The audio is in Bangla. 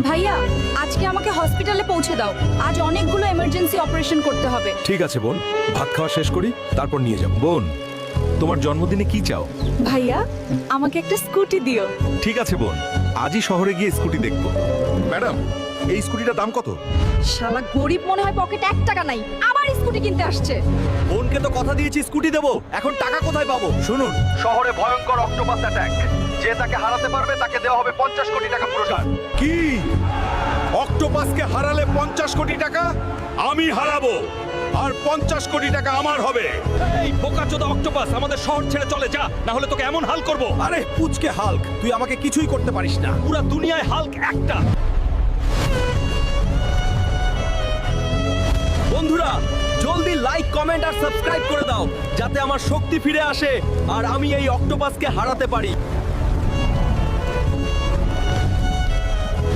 ভাইয়া আজকে আমাকে হসপিটালে পৌঁছে দাও, আজ অনেকগুলো এমার্জেন্সি অপারেশন করতে হবে। ঠিক আছে বোন, ভাত খাওয়া শেষ করি তারপর নিয়ে যাব। বোন, তোমার জন্মদিনে কি চাও? ভাইয়া আমাকে একটা স্কুটি দিও। ঠিক আছে বোন, আজই শহরে গিয়ে স্কুটি দেখব। ম্যাডাম, এই স্কুটিটার দাম কত? শালা গরিব মনে হয়, পকেটে 1 টাকা নাই, আবার স্কুটি কিনতে আসছে। বোনকে তো কথা দিয়েছি স্কুটি দেবো, এখন টাকা কোথায় পাবো? শুনুন, শহরে ভয়ঙ্কর অক্টোপাস অ্যাটাক, যে তাকে হারাতে পারবে তাকে দেওয়া হবে 50 কোটি টাকা পুরস্কার। কি? অক্টোপাসকে হারালে 50 কোটি টাকা? আমি হারাবো, আর 50 কোটি টাকা আমার হবে। এই বোকাচোদা অক্টোপাস, আমাদের শহর ছেড়ে চলে যা, না হলে তোকে এমন হাল করব। আরে পুচকে হাল্ক, তুই আমাকে কিছুই করতে পারিস না। পুরো দুনিয়ায় হাল্ক একটা। বন্ধুরা, জলদি লাইক, কমেন্ট আর সাবস্ক্রাইব করে দাও, যাতে আমার শক্তি ফিরে আসে আর আমি এই অক্টোপাসকে হারাতে পারি।